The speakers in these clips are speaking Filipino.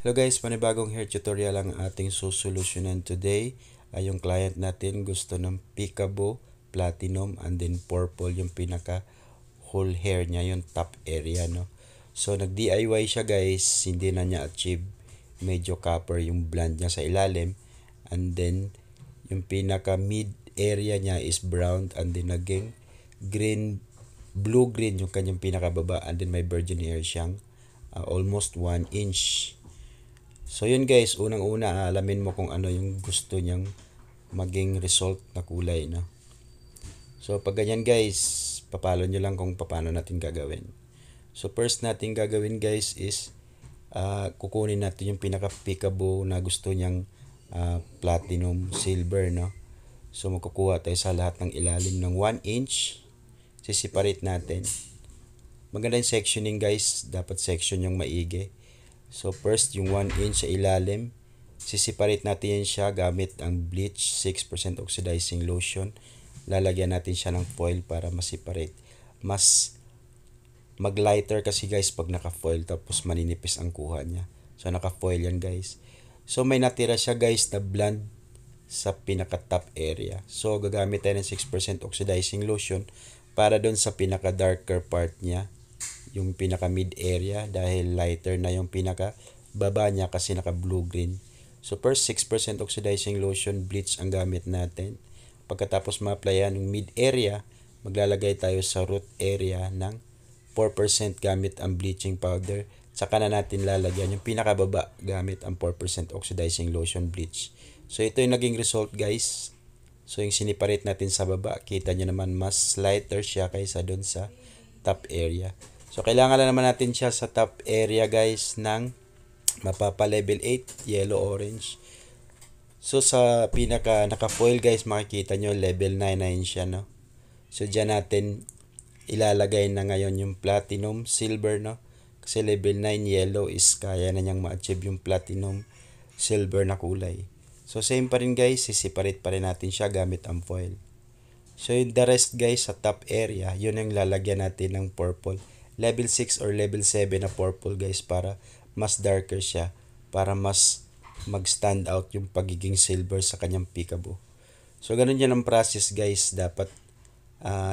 Hello guys, panibagong hair tutorial ang ating susolusyonan today. Yung client natin gusto ng Peekaboo, Platinum, and then Purple yung pinaka whole hair niya, yung top area, no? So nag-DIY siya guys, hindi na niya achieve. Medyo copper yung blonde niya sa ilalim. And then yung pinaka mid area niya is brown, and then naging green, blue-green yung kanyang pinakababa, and then may virgin hair siyang almost 1 inch. So yun guys, unang-una alamin mo kung ano yung gusto niyang maging result na kulay, no? So pag ganyan guys, papalo nyo lang kung paano natin gagawin. So first natin gagawin guys is kukunin natin yung pinaka Peekaboo na gusto niyang platinum silver, no? So magkukuha tayo sa lahat ng ilalim ng 1 inch. Siseparate natin. Maganda yung sectioning guys, dapat section yung maigi. So first, yung 1 inch sa ilalim, sisiparate natin yan siya gamit ang bleach 6% oxidizing lotion. Lalagyan natin siya ng foil para masiparate. Mas mag-lighter kasi guys pag naka-foil tapos maninipis ang kuha niya. So naka-foil yan guys. So may natira siya guys na blonde sa pinaka-top area. So gagamit tayo ng 6% oxidizing lotion para doon sa pinaka-darker part niya, yung pinaka mid area, dahil lighter na yung pinaka baba niya kasi naka blue green. So first 6% oxidizing lotion bleach ang gamit natin. Pagkatapos ma-applyan yung mid area, maglalagay tayo sa root area ng 4% gamit ang bleaching powder. Saka na natin lalagyan yung pinakababa gamit ang 4% oxidizing lotion bleach. So ito yung naging result guys. So yung siniparate natin sa baba, kita nyo naman mas lighter siya kaysa dun sa top area. So, kailangan lang naman natin siya sa top area guys ng mapapa level 8, yellow, orange. So, sa pinaka naka-foil guys, makikita nyo level 9 na yun siya, no? So, dyan natin ilalagay na ngayon yung platinum, silver, no? Kasi level 9 yellow is kaya na niyang ma-achieve yung platinum, silver na kulay. So, same pa rin guys, siseparate pa rin natin siya gamit ang foil. So, the rest guys sa top area, yun yung lalagyan natin ng purple. Level 6 or level 7 na purple guys para mas darker siya, para mas mag-stand out yung pagiging silver sa kanyang Peekaboo. So ganun yan ang process guys, dapat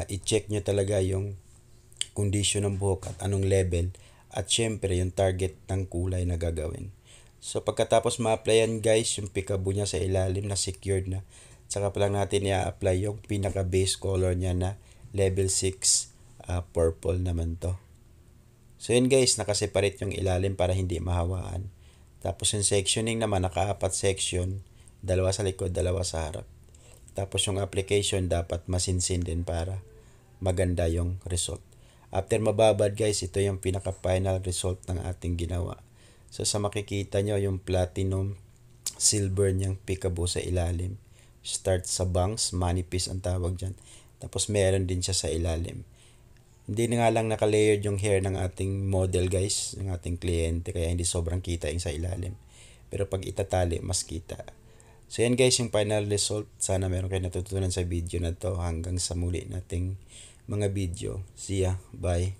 i-check nyo talaga yung condition ng buhok at anong level, at syempre yung target ng kulay na gagawin. So pagkatapos ma-applyan guys yung Peekaboo niya sa ilalim na secured na, saka pa lang natin i-apply yung pinaka base color niya na level 6 purple naman to. So yun guys, nakaseparate yung ilalim para hindi mahawaan. Tapos yung sectioning naman, naka-4 section, dalawa sa likod, dalawa sa harap. Tapos yung application dapat masinsin din para maganda yung result. After mababad guys, ito yung pinaka-final result ng ating ginawa. So sa makikita nyo, yung platinum silver niyang Peekaboo sa ilalim. Start sa bangs, manipis ang tawag dyan. Tapos meron din siya sa ilalim. Hindi na nga lang naka-layered yung hair ng ating model guys, ng ating kliyente, kaya hindi sobrang kita yung sa ilalim. Pero pag itatali, mas kita. So yan guys yung final result. Sana meron kayo natutunan sa video na to. Hanggang sa muli nating mga video. See ya. Bye.